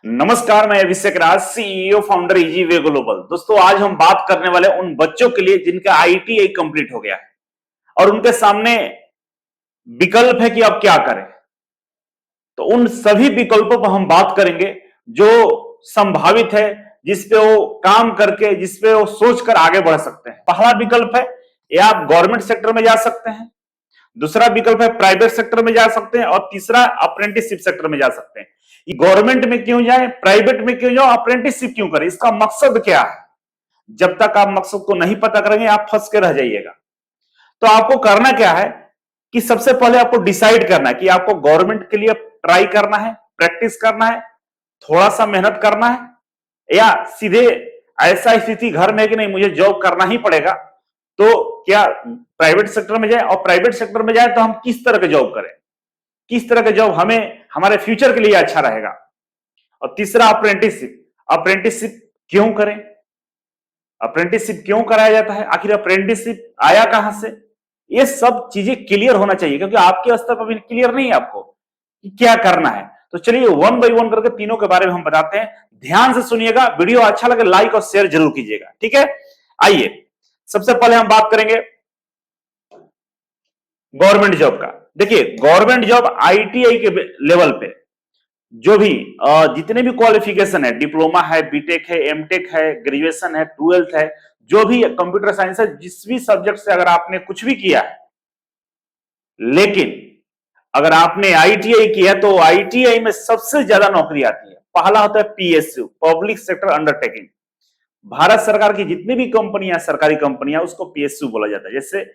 नमस्कार, मैं Abhishek Raj, CEO founder easy way global. दोस्तों, आज हम बात करने वाले उन बच्चों के लिए जिनका आईटीआई कंप्लीट हो गया है और उनके सामने विकल्प है कि अब क्या करें। तो उन सभी विकल्पों पर हम बात करेंगे जो संभावित है, जिसपे वो काम करके, जिसपे वो सोचकर आगे बढ़ सकते हैं। पहला विकल्प है या आप गवर्नमेंट सेक्टर में जा सकते हैं, दूसरा विकल्प है प्राइवेट सेक्टर में जा सकते हैं और तीसरा अप्रेंटिसशिप सेक्टर में जा सकते हैं। गवर्नमेंट में क्यों जाए, प्राइवेट में क्यों जाओ, अप्रेंटिसशिप क्यों करें, इसका मकसद क्या है? जब तक आप मकसद को नहीं पता करेंगे आप फंस के रह जाइएगा। तो आपको करना क्या है कि सबसे पहले आपको डिसाइड करना है कि आपको गवर्नमेंट के लिए ट्राई करना है, प्रैक्टिस करना है, थोड़ा सा मेहनत करना है, या सीधे ऐसा स्थिति घर में है कि नहीं मुझे जॉब करना ही पड़ेगा। तो क्या प्राइवेट सेक्टर में जाए, और प्राइवेट सेक्टर में जाए तो हम किस तरह के जॉब करें, किस तरह के जॉब हमें हमारे फ्यूचर के लिए अच्छा रहेगा। और तीसरा अप्रेंटिसशिप। अप्रेंटिसशिप क्यों करें, अप्रेंटिसशिप क्यों कराया जाता है, आखिर अप्रेंटिसशिप आया कहां से, ये सब चीजें क्लियर होना चाहिए, क्योंकि आपके स्तर पर भी क्लियर नहीं है आपको कि क्या करना है। तो चलिए वन बाई वन करके तीनों के बारे में हम बताते हैं। ध्यान से सुनिएगा, वीडियो अच्छा लगे लाइक और शेयर जरूर कीजिएगा, ठीक है। आइए सबसे पहले हम बात करेंगे गवर्नमेंट जॉब का। देखिए, गवर्नमेंट जॉब आईटीआई के लेवल पे जो भी जितने भी क्वालिफिकेशन है, डिप्लोमा है, बीटेक है, एमटेक है, ग्रेजुएशन है, ट्वेल्थ है, जो भी कंप्यूटर साइंस है, जिस भी सब्जेक्ट से अगर आपने कुछ भी किया है, लेकिन अगर आपने आईटीआई किया तो आईटीआई में सबसे ज्यादा नौकरी आती है। पहला होता है PSU, public sector undertaking. Bharat सरकार की जितनी भी कंपनियां, सरकारी कंपनियां, उसको पीएसयू बोला जाता है। जैसे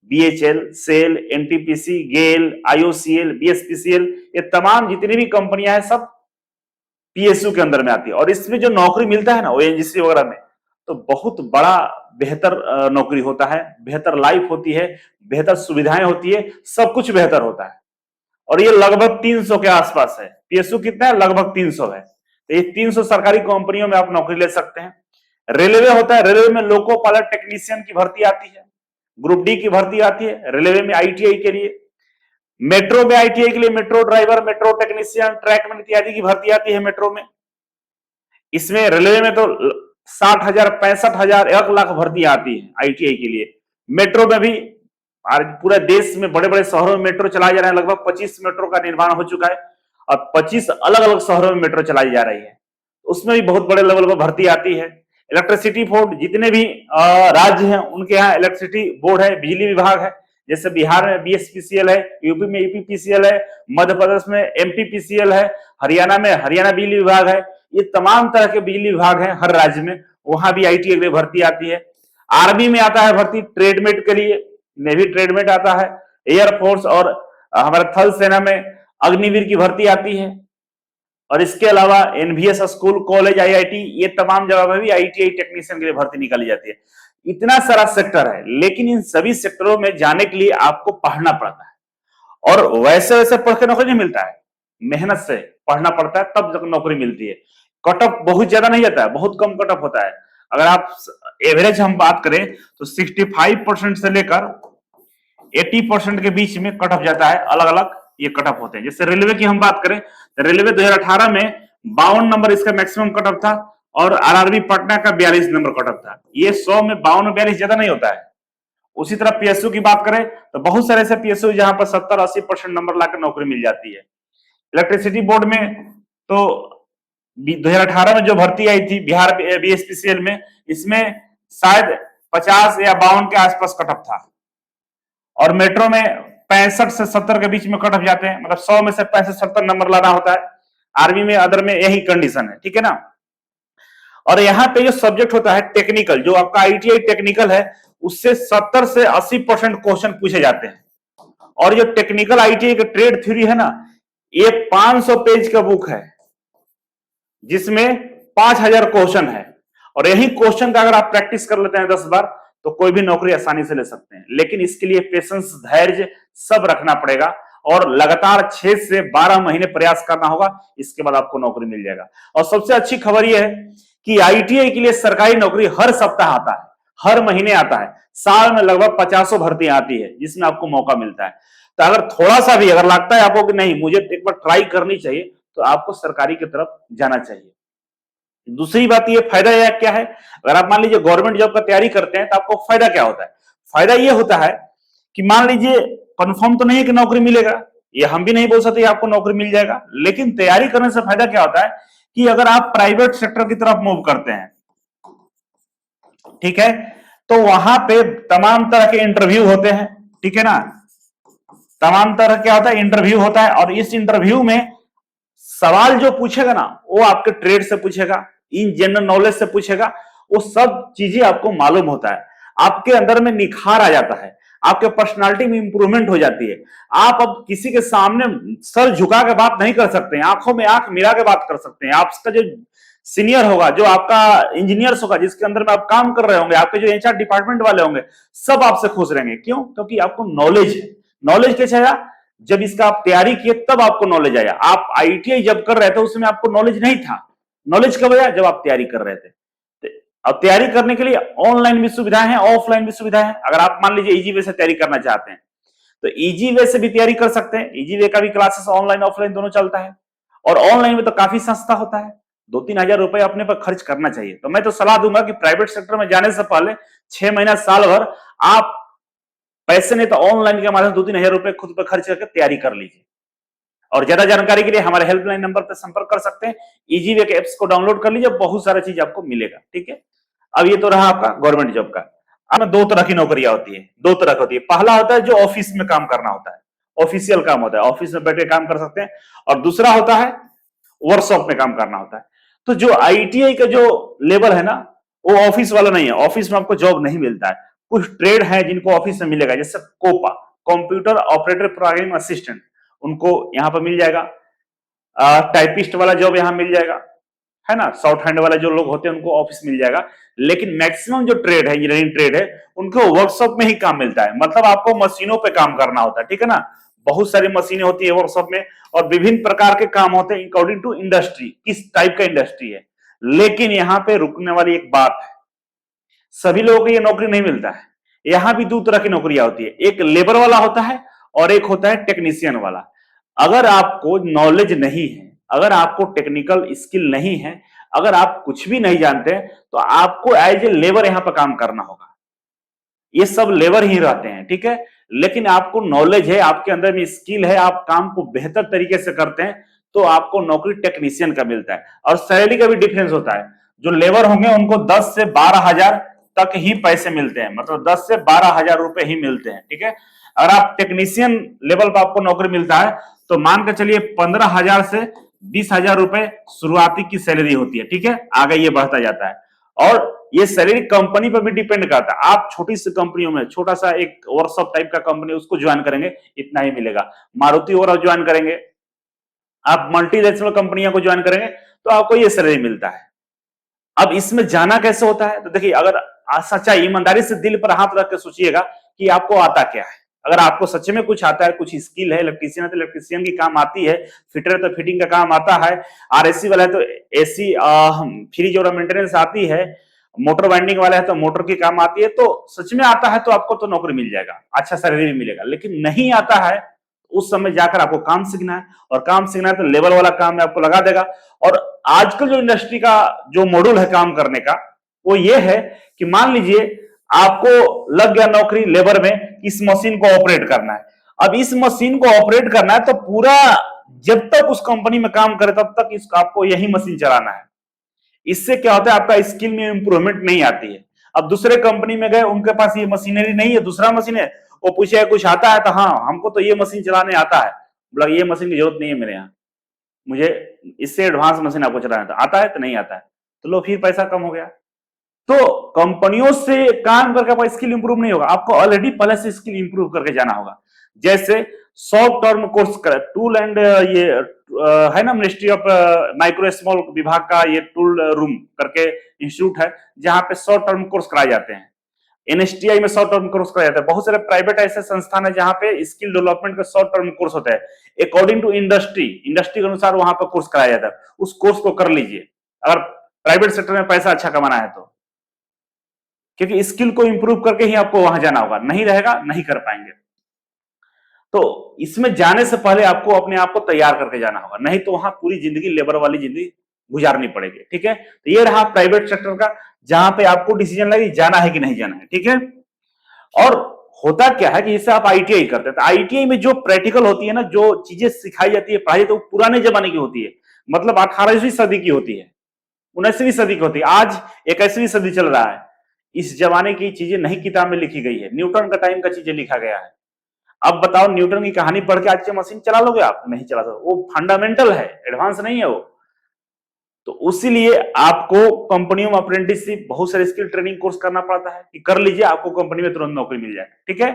बीएचएल, सेल, एनटीपीसी, गेल, आईओसीएल, बीएसपीसीएल, ये तमाम जितनी भी कंपनियां हैं सब पीएसयू के अंदर में आती है। और इसमें जो नौकरी मिलता है ना ओएनजीसी वगैरह में, तो बहुत बड़ा बेहतर नौकरी होता है, बेहतर लाइफ होती है, बेहतर सुविधाएं होती है, सब कुछ बेहतर होता है। और ये लगभग 300 के आसपास है। पीएसयू कितना है? लगभग 300 है। तो ये 300 सरकारी कंपनियों में आप नौकरी ले सकते हैं। रेलवे होता है, रेलवे में लोको पायलट टेक्नीशियन की भर्ती आती है, ग्रुप डी की भर्ती आती है रेलवे में आईटीआई के लिए। मेट्रो में आईटीआई के लिए metro driver, metro technician, trackman इत्यादि की भर्ती आती है मेट्रो में। इसमें रेलवे में तो 60,000, 65,000, 1 लाख भर्ती आती है आईटीआई के लिए। मेट्रो में भी आज पूरे देश में बड़े बड़े शहरों में मेट्रो चलाए जा रहे हैं। लगभग 25 मेट्रो का निर्माण हो चुका है और 25 अलग अलग शहरों में मेट्रो चलाई जा रही है। उसमें भी बहुत बड़े लेवल पर भर्ती आती है। इलेक्ट्रिसिटी बोर्ड, जितने भी राज्य हैं उनके यहाँ इलेक्ट्रिसिटी बोर्ड है, बिजली विभाग है। जैसे बिहार में बीएसपीसीएल है, यूपी में यूपीपीसीएल है, मध्य प्रदेश में एमपीपीसीएल है, हरियाणा में हरियाणा बिजली विभाग है। ये तमाम तरह के बिजली विभाग हैं हर राज्य में, वहां भी आईटीआई के लिए भर्ती आती है। आर्मी में आता है भर्ती ट्रेडमेट के लिए, नेवी ट्रेडमेट आता है। एयरफोर्स और हमारे थल सेना में अग्निवीर की भर्ती आती है। और इसके अलावा एनवीएस स्कूल, कॉलेज, आईआईटी, ये तमाम जगह पर भी आईटीआई टेक्नीशियन के लिए भर्ती निकाली जाती है। इतना सारा सेक्टर है, लेकिन इन सभी सेक्टरों में जाने के लिए आपको पढ़ना पड़ता है। और वैसे वैसे पढ़ के नौकरी नहीं मिलता है, मेहनत से पढ़ना पड़ता है, तब जब नौकरी मिलती है। कट ऑफ बहुत ज्यादा नहीं जाता है, बहुत कम कट ऑफ होता है। अगर आप एवरेज हम बात करें तो 65% से लेकर 80% के बीच में कट ऑफ जाता है। अलग अलग ये कट ऑफ होते हैं। जैसे रेलवे की हम बात करें तो रेलवे 2018 में 52 नंबर इसका मैक्सिमम कट ऑफ था और आरआरबी पटना का 42 नंबर कट ऑफ था। ये 100 में 52 और 42 ज्यादा नहीं होता है। उसी तरह पीएसयू की बात करें तो बहुत सारे ऐसे पीएसयू जहां पर 70-80% नंबर लाकर नौकरी मिल जाती है। इलेक्ट्रिसिटी बोर्ड में तो 2018 में जो भर्ती आई थी बिहार बीएसपीसीएल में, इसमें शायद 50 या 52 के आसपास कट ऑफ था। और मेट्रो में 65 से 70 के बीच में कट ऑफ जाते हैं, मतलब 100 में से 65-70 नंबर लाना होता है। आर्मी में अदर में यही कंडीशन है, ठीक है ना। और यहाँ पे जो सब्जेक्ट होता है टेक्निकल, जो आपका आईटीआई टेक्निकल है, उससे 70 से 80% क्वेश्चन पूछे जाते हैं। और जो टेक्निकल आईटीआई का ट्रेड थ्योरी है ना, ये 500 पेज का बुक है जिसमें 5000 क्वेश्चन है। और यही क्वेश्चन का अगर आप प्रैक्टिस कर लेते हैं 10 बार तो कोई भी नौकरी आसानी से ले सकते हैं। लेकिन इसके लिए पेशेंस, धैर्य सब रखना पड़ेगा और लगातार 6 से 12 महीने प्रयास करना होगा। इसके बाद आपको नौकरी मिल जाएगा। और सबसे अच्छी खबर यह है कि आईटीआई के लिए सरकारी नौकरी हर सप्ताह आता है, हर महीने आता है। साल में लगभग 50 भर्तियां आती है जिसमें आपको मौका मिलता है। तो अगर थोड़ा सा भी अगर लगता है आपको कि नहीं मुझे एक बार ट्राई करनी चाहिए, तो आपको सरकारी की तरफ जाना चाहिए। दूसरी बात ये फायदा यह क्या है, अगर आप मान लीजिए गवर्नमेंट जॉब का तैयारी करते हैं तो आपको फायदा क्या होता है? फायदा ये होता है कि मान लीजिए कंफर्म तो नहीं है कि नौकरी मिलेगा, ये हम भी नहीं बोल सकते आपको नौकरी मिल जाएगा, लेकिन तैयारी करने से फायदा क्या होता है कि अगर आप प्राइवेट सेक्टर की तरफ मूव करते हैं, ठीक है, तो वहां पे तमाम तरह के इंटरव्यू होते हैं, ठीक है ना, तमाम तरह क्या होता है, इंटरव्यू होता है, और इस इंटरव्यू में सवाल जो पूछेगा ना वो आपके ट्रेड से पूछेगा, इन जनरल नॉलेज से पूछेगा, वो सब चीजें आपको मालूम होता है, आपके अंदर में निखार आ जाता है, आपके पर्सनालिटी में इंप्रूवमेंट हो जाती है। आप अब किसी के सामने सर झुका के बात नहीं कर सकते हैं, आंखों में आंख मिला के बात कर सकते हैं। आपका जो सीनियर होगा, जो आपका इंजीनियर्स होगा, जिसके अंदर में आप काम कर रहे होंगे, आपके जो एचआर डिपार्टमेंट वाले होंगे, सब आपसे खुश रहेंगे। क्यों? क्योंकि आपको नॉलेज है। नॉलेज कैसे आया? जब इसका आप तैयारी किए तब आपको नॉलेज आया। आप आईटीआई जब कर रहे थे उसमें आपको नॉलेज नहीं था। नॉलेज कब आया? जब आप तैयारी कर रहे थे। अब तैयारी करने के लिए ऑनलाइन भी सुविधाएं हैं, ऑफलाइन भी सुविधाएं हैं। अगर आप मान लीजिए इजी वे से तैयारी करना चाहते हैं तो इजी वे से भी तैयारी कर सकते हैं। इजी वे का भी क्लासेस ऑनलाइन ऑफलाइन दोनों चलता है, और ऑनलाइन में तो काफी सस्ता होता है, 2-3 हजार रुपए अपने पर खर्च करना चाहिए। तो मैं तो सलाह दूंगा कि प्राइवेट सेक्टर में जाने से पहले 6 महीना साल भर आप पैसे नहीं तो ऑनलाइन के माध्यम से 2-3 हजार रुपए खुद पर खर्च करके तैयारी कर लीजिए। और ज्यादा जानकारी के लिए हमारे हेल्पलाइन नंबर पर संपर्क कर सकते हैं। इजी वे के एप्स को डाउनलोड कर लीजिए, बहुत सारा चीज आपको मिलेगा, ठीक है। अब ये तो रहा आपका गवर्नमेंट जॉब का। अब दो तरह की नौकरियां होती है, दो तरह की होती है। पहला होता है जो ऑफिस में काम करना होता है, ऑफिशियल काम होता है, ऑफिस में बैठ के काम कर सकते हैं। और दूसरा होता है वर्कशॉप में काम करना होता है। तो जो आईटीआई का जो लेवल है ना, वो ऑफिस वाला नहीं है, ऑफिस में आपको जॉब नहीं मिलता है। कुछ ट्रेड है जिनको ऑफिस में मिलेगा, जैसे COPA, computer operator programming assistant, उनको यहां पर मिल जाएगा। टाइपिस्ट वाला जॉब यहां मिल जाएगा, है ना, शॉर्ट हैंड वाला जो लोग होते हैं उनको ऑफिस मिल जाएगा। लेकिन मैक्सिमम जो ट्रेड है, इंजीनियरिंग ट्रेड है, उनको वर्कशॉप में ही काम मिलता है। मतलब आपको मशीनों पे काम करना होता है, ठीक है ना। बहुत सारी मशीनें होती है वर्कशॉप में, और विभिन्न प्रकार के काम होते हैं अकॉर्डिंग टू इंडस्ट्री, किस टाइप का इंडस्ट्री है। लेकिन यहाँ पे रुकने वाली एक बात है, सभी लोगों को ये नौकरी नहीं मिलता है। यहां भी दो तरह की नौकरियां होती है, एक लेबर वाला होता है और एक होता है टेक्नीशियन वाला। अगर आपको नॉलेज नहीं है, अगर आपको टेक्निकल स्किल नहीं है, अगर आप कुछ भी नहीं जानते तो आपको एज ए लेबर यहां पर काम करना होगा। ये सब लेबर ही रहते हैं, ठीक है। लेकिन आपको नॉलेज है, आपके अंदर में स्किल है, आप काम को बेहतर तरीके से करते हैं, तो आपको नौकरी टेक्नीशियन का मिलता है। और सैलरी का भी डिफरेंस होता है। जो लेबर होंगे उनको 10 से 12 हजार तक ही पैसे मिलते हैं, मतलब 10 से 12 हजार रुपए ही मिलते हैं, ठीक है। अगर आप टेक्नीशियन लेवल पर आपको नौकरी मिलता है तो मान के चलिए 15 हजार से 20 हजार रुपए शुरुआती की सैलरी होती है, ठीक है। आगे ये बढ़ता जाता है, और ये सैलरी कंपनी पर भी डिपेंड करता है। आप छोटी सी कंपनियों में, छोटा सा एक वर्कशॉप टाइप का कंपनी, उसको ज्वाइन करेंगे इतना ही मिलेगा। मारुति और ज्वाइन करेंगे, आप मल्टीनेशनल कंपनियों को ज्वाइन करेंगे तो आपको ये सैलरी मिलता है। अब इसमें जाना कैसे होता है, तो देखिए, अगर सच्चाई ईमानदारी से दिल पर हाथ रख के सोचिएगा कि आपको आता क्या है। अगर आपको सच में कुछ आता है, कुछ स्किल है, इलेक्ट्रीशियन है तो इलेक्ट्रीशियन की काम आती है, फिटर है तो फिटिंग का काम आता है, आरएसी वाला है तो एसी फ्रिज और मेंटेनेंस आती है, मोटर वाइंडिंग वाला है तो मोटर की काम आती है, तो सच में आता है तो आपको तो नौकरी मिल जाएगा, अच्छा सैलरी भी मिलेगा। लेकिन नहीं आता है, उस समय जाकर आपको काम सीखना है, और काम सीखना है तो लेबर वाला काम में आपको लगा देगा। और आजकल जो इंडस्ट्री का जो मॉड्यूल है काम करने का, वो ये है कि मान लीजिए आपको लग गया नौकरी लेबर में, इस मशीन को ऑपरेट करना है। अब इस मशीन को ऑपरेट करना है तो पूरा, जब तक उस कंपनी में काम करे तब तक इसको आपको यही मशीन चलाना है। इससे क्या होता है, आपका स्किल में इंप्रूवमेंट नहीं आती है। अब दूसरे कंपनी में गए, उनके पास ये मशीनरी नहीं है, दूसरा मशीन है, वो पूछे कुछ आता है तो हाँ हमको तो ये मशीन चलाने आता है। बोला ये मशीन की जरूरत नहीं है मेरे यहाँ, मुझे इससे एडवांस मशीन आपको चलाना था, आता है तो नहीं आता है, तो लो फिर पैसा कम हो गया। तो कंपनियों से काम करके आपका स्किल इंप्रूव नहीं होगा, आपको ऑलरेडी पहले से स्किल इंप्रूव करके जाना होगा। जैसे शॉर्ट टर्म कोर्स कर टूल एंड ये है ना, मिनिस्ट्री ऑफ माइक्रो स्मॉल विभाग का ये टूल रूम करके इंस्टीट्यूट है, जहां पे शॉर्ट टर्म कोर्स कराए जाते हैं। एनएसटीआई में शॉर्ट टर्म कोर्स कराया जाता है। बहुत सारे प्राइवेट ऐसे संस्थान है जहां पे स्किल डेवलपमेंट का शॉर्ट टर्म कोर्स होता है, अकॉर्डिंग टू इंडस्ट्री के अनुसार वहां पर कोर्स कराया जाता है। उस कोर्स को कर लीजिए अगर प्राइवेट सेक्टर में पैसा अच्छा कमाना है तो, क्योंकि स्किल को इंप्रूव करके ही आपको वहां जाना होगा, नहीं रहेगा नहीं कर पाएंगे। तो इसमें जाने से पहले आपको अपने आप को तैयार करके जाना होगा, नहीं तो वहां पूरी जिंदगी लेबर वाली जिंदगी गुजारनी पड़ेगी। ठीक है, तो ये रहा प्राइवेट सेक्टर का, जहां पे आपको डिसीजन लगे जाना है कि नहीं जाना है। ठीक है, और होता क्या है कि जैसे आप आईटीआई करते हैं, तो आईटीआई में जो प्रैक्टिकल होती है ना, जो चीजें सिखाई जाती है, पढ़ाई, तो पुराने जमाने की होती है, मतलब 18वीं सदी की होती है, 19वीं सदी की होती है। आज 21वीं सदी चल रहा है, इस जमाने की चीजें नहीं किताब में लिखी गई है, न्यूटन का टाइम का चीजें लिखा गया है। अब बताओ, न्यूटन की कहानी पढ़ के आज की मशीन चला लोगे आप? नहीं चला सकते, वो फंडामेंटल है, एडवांस नहीं है वो। तो उसीलिए आपको कंपनियों में अप्रेंटिसशिप, बहुत सारे स्किल ट्रेनिंग कोर्स करना पड़ता है कि कर लीजिए, आपको कंपनी में तुरंत नौकरी मिल जाए। ठीक है,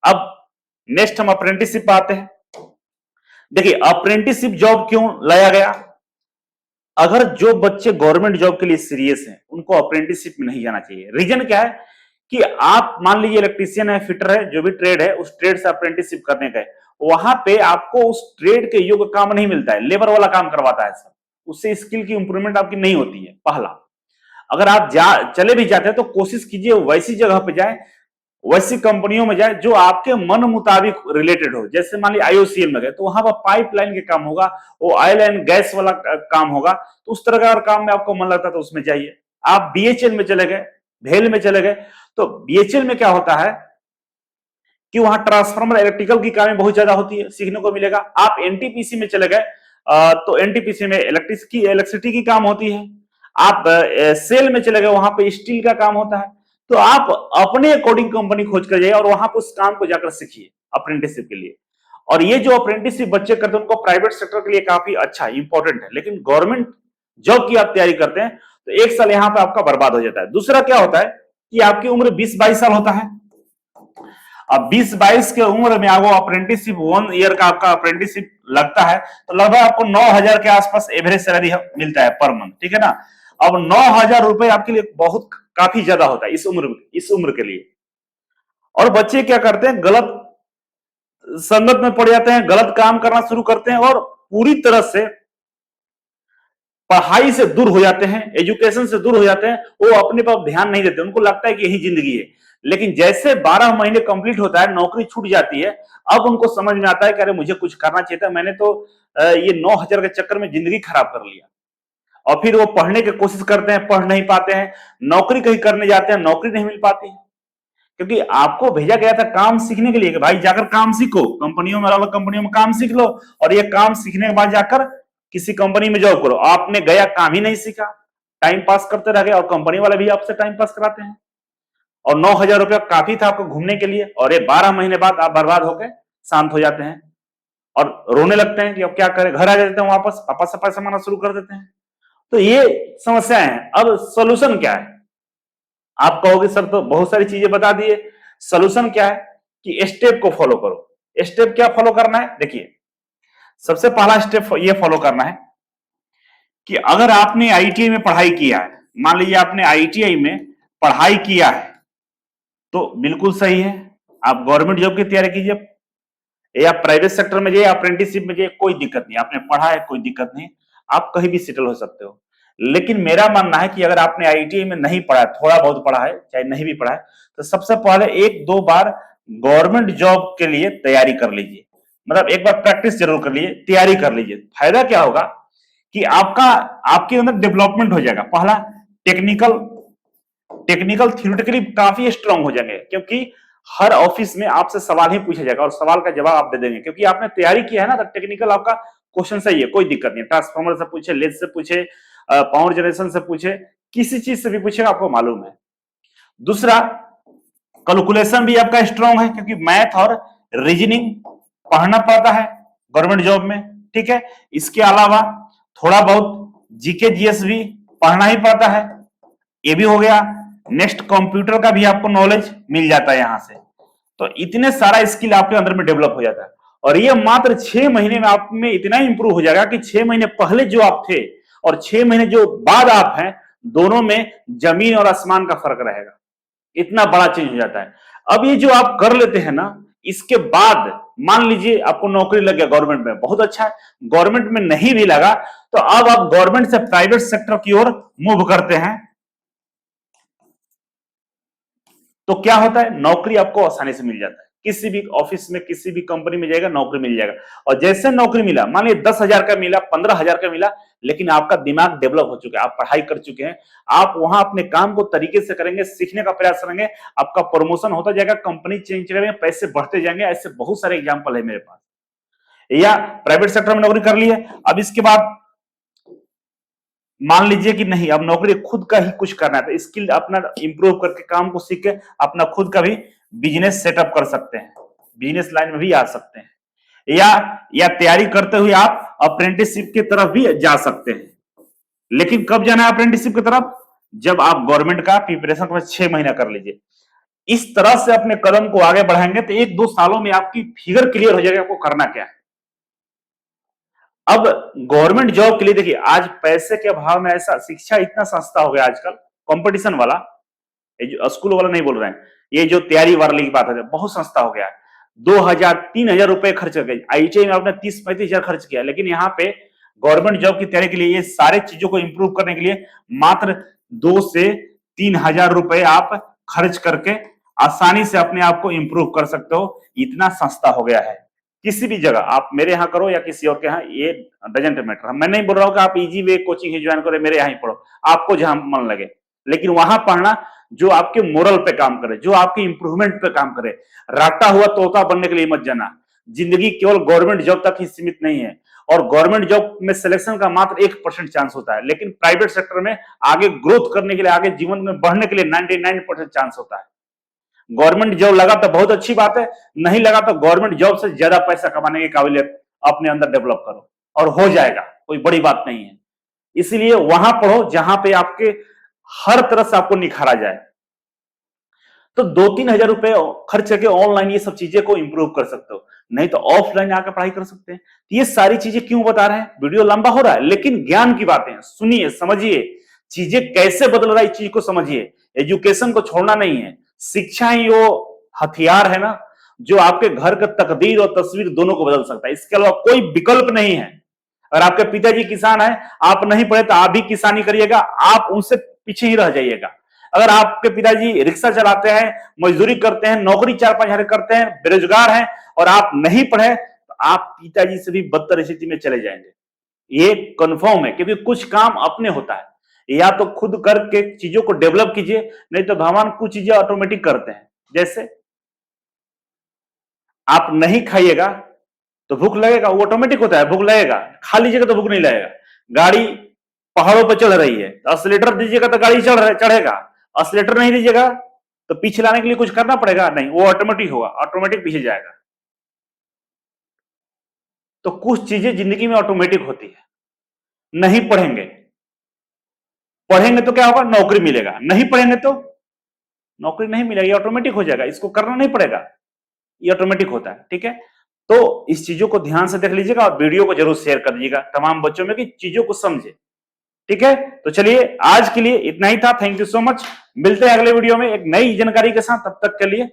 अब नेक्स्ट हम अप्रेंटिसशिप पर आते हैं। देखिए, अप्रेंटिसशिप जॉब क्यों लाया गया? अगर जो बच्चे गवर्नमेंट जॉब के लिए सीरियस हैं, उनको अप्रेंटिसशिप में नहीं जाना चाहिए। रीजन क्या है कि आप मान लीजिए इलेक्ट्रीशियन है, फिटर है, जो भी ट्रेड है, उस ट्रेड से अप्रेंटिसशिप करने गए, वहां पे आपको उस ट्रेड के योग्य काम नहीं मिलता है, लेबर वाला काम करवाता है सब, उससे स्किल की इंप्रूवमेंट आपकी नहीं होती है। पहला, अगर आप चले भी जाते हैं तो कोशिश कीजिए वैसी जगह पे जाए, वैसी कंपनियों में जाए जो आपके मन मुताबिक रिलेटेड हो। जैसे मान लीजिए आईओसीएल में गए, तो वहां पर पाइपलाइन के काम होगा, वो ऑयल एंड गैस वाला काम होगा, तो उस तरह का अगर काम में आपको मन लगता है तो उसमें जाइए। आप बीएचएल में चले गए, भेल में चले गए, तो बीएचएल में क्या होता है कि वहां ट्रांसफार्मर इलेक्ट्रिकल की कामें बहुत ज्यादा होती है, सीखने को मिलेगा। आप एनटीपीसी में चले गए, तो एनटीपीसी में इलेक्ट्रिसिटी की काम होती है। आप सेल में चले गए, वहां पे स्टील का काम होता है। तो आप अपने अकॉर्डिंग कंपनी खोज कर जाइए और वहां पर उस काम को जाकर सीखिए अप्रेंटिसशिप के लिए। और ये जो अप्रेंटिसशिप बच्चे करते हैं, उनको प्राइवेट सेक्टर के लिए काफी अच्छा इंपॉर्टेंट है। लेकिन गवर्नमेंट जॉब की आप तैयारी करते हैं तो एक साल यहां पे आपका बर्बाद हो जाता है। दूसरा क्या होता है कि आपकी उम्र 20-22 साल होता है। अब 20-22 के उम्र में आपको अप्रेंटिसशिप 1 ईयर का आपका अप्रेंटिसशिप लगता है, तो लगभग आपको 9,000 के आसपास एवरेज सैलरी मिलता है पर मंथ। ठीक है ना, अब 9,000 रुपए आपके लिए बहुत काफी ज्यादा होता है इस उम्र के लिए। और बच्चे क्या करते हैं, गलत संगत में पड़ जाते हैं, गलत काम करना शुरू करते हैं और पूरी तरह से पढ़ाई से दूर हो जाते हैं, एजुकेशन से दूर हो जाते हैं। वो अपने पर ध्यान नहीं देते, उनको लगता है कि यही जिंदगी है। लेकिन जैसे 12 महीने कंप्लीट होता है, नौकरी छूट जाती है, अब उनको समझ में आता है कि अरे मुझे कुछ करना चाहिए था, मैंने तो ये 9,000 के चक्कर में जिंदगी खराब कर लिया। और फिर वो पढ़ने की कोशिश करते हैं, पढ़ नहीं पाते हैं, नौकरी कहीं करने जाते हैं, नौकरी नहीं मिल पाती है। क्योंकि आपको भेजा गया था काम सीखने के लिए कि भाई जाकर काम सीखो, कंपनियों में, अलग अलग कंपनियों में काम सीख लो, और ये काम सीखने के बाद जाकर किसी कंपनी में जॉब करो। आपने गया, काम ही नहीं सीखा, टाइम पास करते रह गए, और कंपनी वाले भी आपसे टाइम पास कराते हैं। और 9,000 रुपया काफी था आपको घूमने के लिए, और ये 12 महीने बाद आप बर्बाद होकर शांत हो जाते हैं और रोने लगते हैं कि अब क्या करें। घर आ जाते हैं, वापस पापा से पैसा मांगना शुरू कर देते हैं। तो ये समस्या है। अब सोल्यूशन क्या है? आप कहोगे सर तो बहुत सारी चीजें बता दिए, सोल्यूशन क्या है कि स्टेप को फॉलो करो। स्टेप क्या फॉलो करना है? देखिए, सबसे पहला स्टेप ये फॉलो करना है कि अगर आपने आईटीआई में पढ़ाई किया है, मान लीजिए आपने आईटीआई में पढ़ाई किया है, तो बिल्कुल सही है, आप गवर्नमेंट जॉब की तैयारी कीजिए या प्राइवेट सेक्टर में जाइए, अप्रेंटिसशिप में जाइए, कोई दिक्कत नहीं। आपने पढ़ा है, कोई दिक्कत नहीं, आप कहीं भी सेटल हो सकते हो। लेकिन मेरा मानना है कि अगर आपने आईटीआई में नहीं पढ़ा है, थोड़ा बहुत पढ़ा है, चाहे नहीं भी पढ़ा है, तो सबसे पहले 1-2 बार गवर्नमेंट जॉब के लिए तैयारी कर लीजिए। मतलब एक बार प्रैक्टिस जरूर कर लीजिए, तैयारी कर लीजिए। फायदा क्या होगा कि आपके अंदर डेवलपमेंट हो जाएगा। पहला, टेक्निकल थ्योरेटिकली काफी स्ट्रांग हो जाएंगे, क्योंकि हर ऑफिस में आपसे सवाल ही पूछा जाएगा और सवाल का जवाब आप दे देंगे, क्योंकि आपने तैयारी किया है ना। तो टेक्निकल आपका क्वेश्चन सही है, कोई दिक्कत नहीं। ट्रांसफॉर्मर से पूछे, लेथ से पूछे, पावर जनरेशन से पूछे, किसी चीज से भी पूछेगा, आपको मालूम है। दूसरा, कैलकुलेशन भी आपका स्ट्रांग है, क्योंकि मैथ और रीजनिंग पढ़ना पड़ता है गवर्नमेंट जॉब में। ठीक है, इसके अलावा थोड़ा बहुत जीके जीएस भी पढ़ना ही पड़ता है, ये भी हो गया। नेक्स्ट, कंप्यूटर का भी आपको नॉलेज मिल जाता है यहां से। तो इतने सारा स्किल आपके अंदर में डेवलप हो जाता है, और ये मात्र 6 महीने में आप में इतना इंप्रूव हो जाएगा कि 6 महीने पहले जो आप थे और 6 महीने जो बाद आप हैं, दोनों में जमीन और आसमान का फर्क रहेगा। इतना बड़ा चेंज हो जाता है। अब ये जो आप कर लेते हैं ना, इसके बाद मान लीजिए आपको नौकरी लग गया गवर्नमेंट में, बहुत अच्छा है। गवर्नमेंट में नहीं भी लगा तो अब आप गवर्नमेंट से प्राइवेट सेक्टर की ओर मूव करते हैं, तो क्या होता है, नौकरी आपको आसानी से मिल जाता है। किसी भी ऑफिस में किसी भी कंपनी में जाएगा नौकरी मिल जाएगा। और जैसे नौकरी मिला, मान लीजिए 10,000 का मिला, 15,000 का मिला, लेकिन आपका दिमाग डेवलप हो चुका है, आप पढ़ाई कर चुके हैं, आप वहां अपने काम को तरीके से करेंगे, सीखने का प्रयास करेंगे, आपका प्रमोशन होता जाएगा, कंपनी चेंज करेंगे, पैसे बढ़ते जाएंगे। ऐसे बहुत सारे एग्जाम्पल है मेरे पास। या प्राइवेट सेक्टर में नौकरी कर ली है, अब इसके बाद मान लीजिए कि नहीं, अब नौकरी खुद का ही कुछ करना है, तो स्किल अपना इंप्रूव करके काम को सीख के अपना खुद का भी बिजनेस सेटअप कर सकते हैं, बिजनेस लाइन में भी आ सकते हैं। या तैयारी करते हुए आप अप्रेंटिसशिप की तरफ भी जा सकते हैं। लेकिन कब जाना है अप्रेंटिसशिप की तरफ? जब आप गवर्नमेंट का प्रिपरेशन में 6 महीना कर लीजिए। इस तरह से अपने कदम को आगे बढ़ाएंगे तो 1-2 सालों में आपकी फिगर क्लियर हो जाएगा आपको करना क्या है। अब गवर्नमेंट जॉब के लिए देखिए, आज पैसे के अभाव में ऐसा, शिक्षा इतना सस्ता हो गया आजकल, कंपटीशन वाला, ये जो स्कूल वाला नहीं बोल रहे हैं, ये जो तैयारी वाली की बात है, बहुत सस्ता हो गया है। 2,000-3,000 रुपए खर्च कर गए, आईटीआई में आपने 30-35,000 खर्च किया, लेकिन यहाँ पे गवर्नमेंट जॉब की तैयारी के लिए, ये सारे चीजों को इंप्रूव करने के लिए मात्र 2 से 3,000 रुपए आप खर्च करके आसानी से अपने आप को इंप्रूव कर सकते हो। इतना सस्ता हो गया है। किसी भी जगह आप मेरे यहाँ करो या किसी और के यहाँ, ये डजंट मैटर। मैं नहीं बोल रहा हूँ कि आप इजी वे कोचिंग ही ज्वाइन करो, मेरे यहाँ ही पढ़ो, आपको जहां मन लगे, लेकिन वहां पढ़ना जो आपके मोरल पे काम करे, जो आपकी इंप्रूवमेंट पे काम करे। राटा हुआ तोता बनने के लिए मत जाना। जिंदगी केवल गवर्नमेंट जॉब तक ही सीमित नहीं है, और गवर्नमेंट जॉब में सिलेक्शन का मात्र 1% चांस होता है, लेकिन प्राइवेट सेक्टर में आगे ग्रोथ करने के लिए, आगे जीवन में बढ़ने के लिए 99% चांस होता है। गवर्नमेंट जॉब लगा तो बहुत अच्छी बात है, नहीं लगा तो गवर्नमेंट जॉब से ज्यादा पैसा कमाने की काबिलियत अपने अंदर डेवलप करो, और हो जाएगा, कोई बड़ी बात नहीं है। इसीलिए वहां पढ़ो जहां पे आपके हर तरह से आपको निखारा जाए। तो 2-3 हजार रुपए खर्च करके ऑनलाइन ये सब चीजें को इंप्रूव कर सकते हो, नहीं तो ऑफलाइन आकर पढ़ाई कर सकते हैं। ये सारी चीजें क्यों बता रहे हैं, वीडियो लंबा हो रहा है, लेकिन ज्ञान की बातें सुनिए, समझिए, चीजें कैसे बदल रहा है, इस चीज को समझिए। एजुकेशन को छोड़ना नहीं है, शिक्षा ही वो हथियार है ना, जो आपके घर का तकदीर और तस्वीर दोनों को बदल सकता है। इसके अलावा कोई विकल्प नहीं है। अगर आपके पिताजी किसान है, आप नहीं पढ़े तो आप भी किसानी करिएगा, आप उनसे पीछे ही रह जाइएगा। अगर आपके पिताजी रिक्शा चलाते हैं, मजदूरी करते हैं, नौकरी 4-5 हजार करते हैं, बेरोजगार हैं, और आप नहीं पढ़े, तो आप पिताजी से भी बदतर स्थिति में चले जाएंगे। ये कंफर्म है, क्योंकि कुछ काम अपने होता है, या तो खुद करके चीजों को डेवलप कीजिए, नहीं तो भगवान कुछ चीजें ऑटोमेटिक करते हैं। जैसे आप नहीं खाइएगा तो भूख लगेगा, वो ऑटोमेटिक होता है, भूख लगेगा। खा लीजिएगा तो भूख नहीं लगेगा। गाड़ी पहाड़ों पर चढ़ रही है, तो एक्सीलेटर दीजिएगा तो गाड़ी चढ़ेगा, एक्सीलेटर नहीं दीजिएगा तो पीछे लाने के लिए कुछ करना पड़ेगा, नहीं, वो ऑटोमेटिक होगा, ऑटोमेटिक पीछे जाएगा। तो कुछ चीजें जिंदगी में ऑटोमेटिक होती है। नहीं पढ़ेंगे, पढ़ेंगे तो क्या होगा, नौकरी मिलेगा, नहीं पढ़ेंगे तो नौकरी नहीं मिलेगी, ऑटोमेटिक हो जाएगा, इसको करना नहीं पड़ेगा, ये ऑटोमेटिक होता है। ठीक है, तो इस चीजों को ध्यान से देख लीजिएगा, और वीडियो को जरूर शेयर कर दीजिएगा तमाम बच्चों में, कि चीजों को समझे। ठीक है, तो चलिए आज के लिए इतना ही था। थैंक यू सो मच, मिलते हैं अगले वीडियो में एक नई जानकारी के साथ, तब तक के लिए